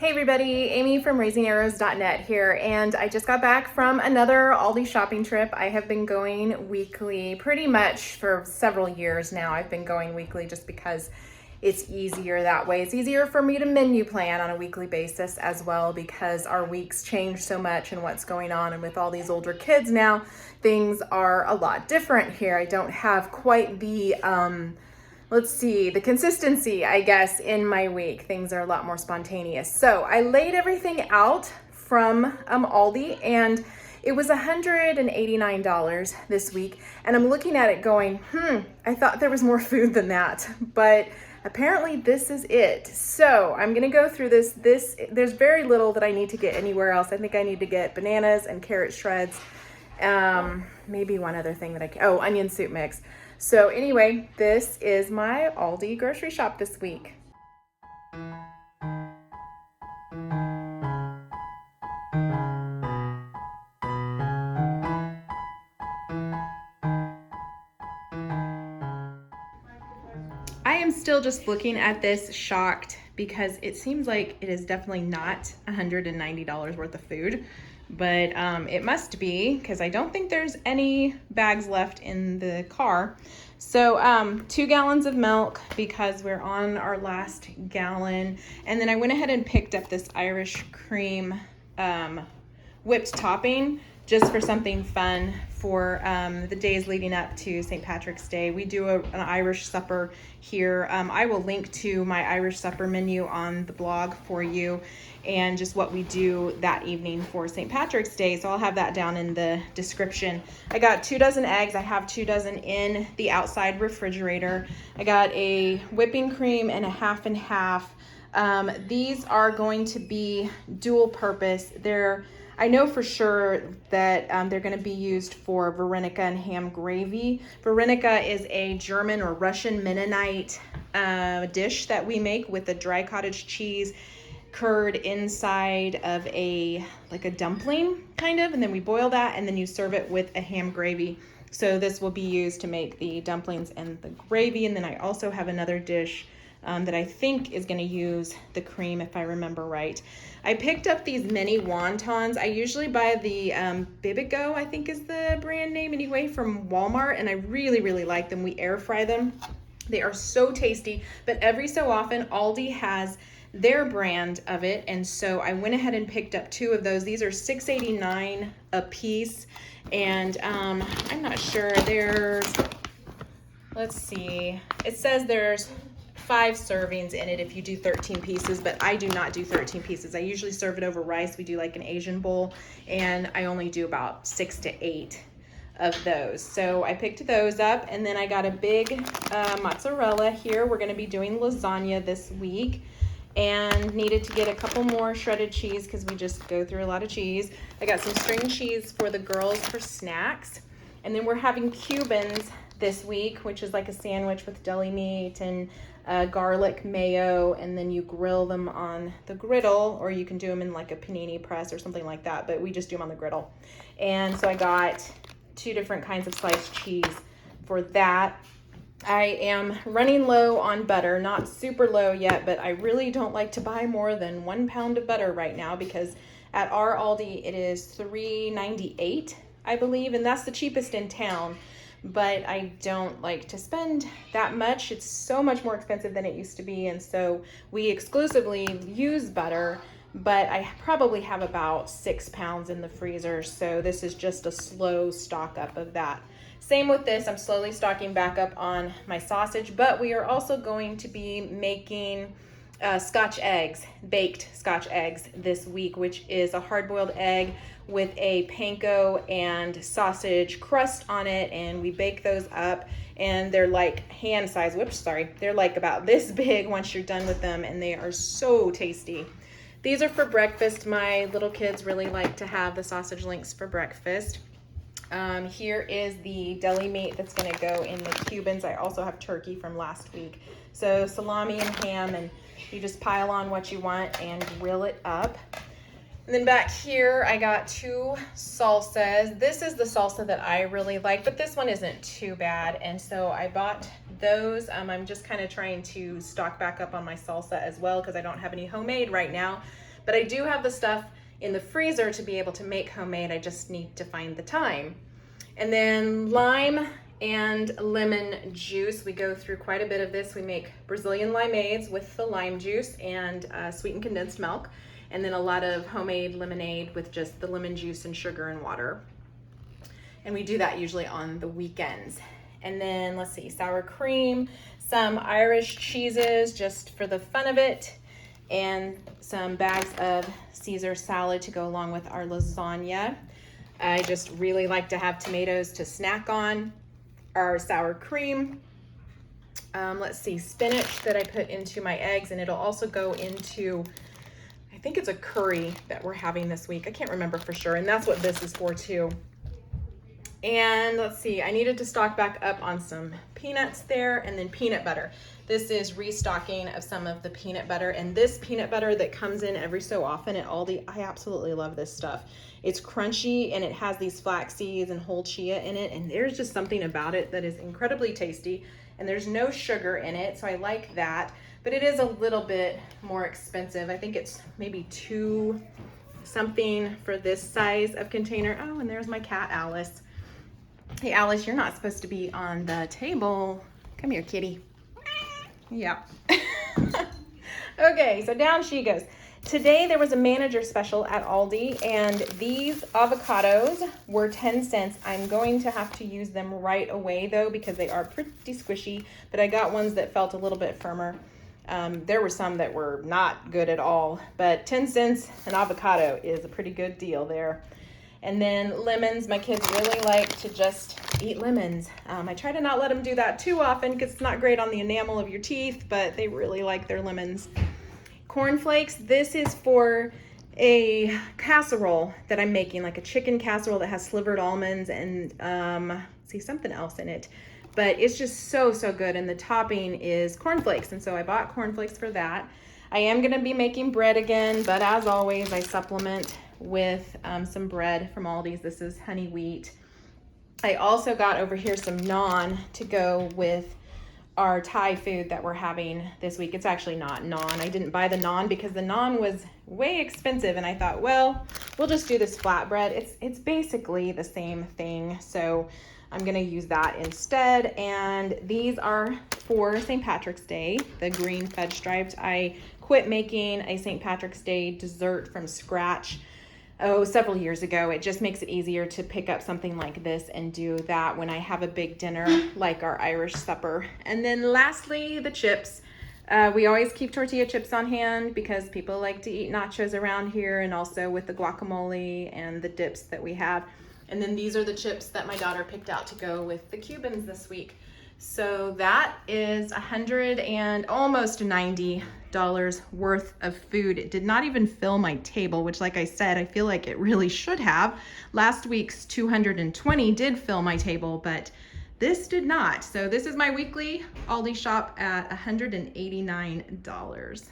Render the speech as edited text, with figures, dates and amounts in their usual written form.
Hey everybody, Amy from raisingarrows.net here, and I just got back from another Aldi shopping trip. I have been going weekly pretty much for several years now. I've been going weekly just because it's easier that way. It's easier for me to menu plan on a weekly basis as well because our weeks change so much and what's going on. And with all these older kids now, things are a lot different here. I don't have quite the the consistency, I guess, in my week. Things are a lot more spontaneous. So I laid everything out from Aldi, and it was $189 this week. And I'm looking at it going, I thought there was more food than that, but apparently this is it. So I'm gonna go through this. There's very little that I need to get anywhere else. I think I need to get bananas and carrot shreds. Maybe one other thing that onion soup mix. So anyway, this is my Aldi grocery shop this week. I am still just looking at this shocked because it seems like it is definitely not $190 worth of food, but it must be because I don't think there's any bags left in the car. So 2 gallons of milk because we're on our last gallon. And then I went ahead and picked up this Irish cream whipped topping just for something fun for the days leading up to St. Patrick's Day. We do an Irish supper here. I will link to my Irish supper menu on the blog for you and just what we do that evening for St. Patrick's Day. So I'll have that down in the description. I got 2 dozen eggs. I have 2 dozen in the outside refrigerator. I got a whipping cream and a half and half. These are going to be dual purpose. I know for sure that they're going to be used for Verenike and ham gravy. Verenike is a German or Russian Mennonite dish that we make with a dry cottage cheese curd inside of a dumpling kind of, and then we boil that and then you serve it with a ham gravy. So this will be used to make the dumplings and the gravy. And then I also have another dish that I think is going to use the cream if I remember right. I picked up these mini wontons. I usually buy the Bibigo, I think is the brand name anyway, from Walmart, and I really, really like them. We air fry them. They are so tasty, but every so often Aldi has their brand of it, and so I went ahead and picked up 2 of those. These are $6.89 a piece, and I'm not sure. Let's see. It says there's 5 servings in it if you do 13 pieces, but I do not do 13 pieces. I usually serve it over rice. We do like an Asian bowl, and I only do about 6 to 8 of those. So I picked those up, and then I got a big mozzarella here. We're going to be doing lasagna this week, and needed to get a couple more shredded cheese because we just go through a lot of cheese. I got some string cheese for the girls for snacks, and then we're having Cubans this week, which is like a sandwich with deli meat and garlic mayo, and then you grill them on the griddle, or you can do them in like a panini press or something like that, but we just do them on the griddle. And so I got 2 different kinds of sliced cheese for that. I am running low on butter, not super low yet, but I really don't like to buy more than 1 pound of butter right now because at our Aldi it is $3.98, I believe, and that's the cheapest in town. But I don't like to spend that much. It's so much more expensive than it used to be, and so we exclusively use butter, but I probably have about 6 pounds in the freezer, so this is just a slow stock up of that. Same with this, I'm slowly stocking back up on my sausage, but we are also going to be making Scotch eggs, baked Scotch eggs this week, which is a hard-boiled egg with a panko and sausage crust on it, and we bake those up, and they're like hand size, they're like about this big once you're done with them, and they are so tasty. These are for breakfast. My little kids really like to have the sausage links for breakfast. Here is the deli meat that's going to go in the Cubans. I also have turkey from last week. So salami and ham, and you just pile on what you want and grill it up. And then back here, I got 2 salsas. This is the salsa that I really like, but this one isn't too bad. And so I bought those. I'm just kind of trying to stock back up on my salsa as well because I don't have any homemade right now. But I do have the stuff in the freezer to be able to make homemade. I just need to find the time. And then lime and lemon juice. We go through quite a bit of this. We make Brazilian limeades with the lime juice and sweetened condensed milk. And then a lot of homemade lemonade with just the lemon juice and sugar and water. And we do that usually on the weekends. And then let's see, sour cream, some Irish cheeses just for the fun of it, and some bags of Caesar salad to go along with our lasagna. I just really like to have tomatoes to snack on. Our sour cream. Let's see, spinach that I put into my eggs, and it'll also go into, I think it's a curry that we're having this week. I can't remember for sure, and that's what this is for too. And let's see, I needed to stock back up on some peanuts there, and then peanut butter. This is restocking of some of the peanut butter, and this peanut butter that comes in every so often at Aldi, I absolutely love this stuff. It's crunchy and it has these flax seeds and whole chia in it, and there's just something about it that is incredibly tasty, and there's no sugar in it, so I like that. But it is a little bit more expensive. I think it's maybe $2 something for this size of container. Oh, and there's my cat, Alice. Hey, Alice, you're not supposed to be on the table. Come here, kitty. Yeah. Okay, so down she goes. Today there was a manager special at Aldi, and these avocados were 10 cents. I'm going to have to use them right away though, because they are pretty squishy, but I got ones that felt a little bit firmer. There were some that were not good at all, but 10 cents an avocado is a pretty good deal there. And then lemons, my kids really like to just eat lemons. I try to not let them do that too often because it's not great on the enamel of your teeth, but they really like their lemons. Cornflakes, this is for a casserole that I'm making, like a chicken casserole that has slivered almonds and see something else in it. But it's just so good, and the topping is cornflakes, and so I bought cornflakes for that. I am gonna be making bread again, but as always, I supplement with some bread from Aldi's. This is honey wheat. I also got over here some naan to go with our Thai food that we're having this week. It's actually not naan. I didn't buy the naan because the naan was way expensive, and I thought, well, we'll just do this flatbread. It's basically the same thing, so I'm gonna use that instead. And these are for St. Patrick's Day, the green fudge stripes. I quit making a St. Patrick's Day dessert from scratch several years ago. It just makes it easier to pick up something like this and do that when I have a big dinner like our Irish supper. And then lastly, the chips. We always keep tortilla chips on hand because people like to eat nachos around here, and also with the guacamole and the dips that we have. And then these are the chips that my daughter picked out to go with the Cubans this week. So that is $100 and almost $90 worth of food. It did not even fill my table, which, like I said, I feel like it really should have. Last week's $220 did fill my table, but this did not. So this is my weekly Aldi shop at $189.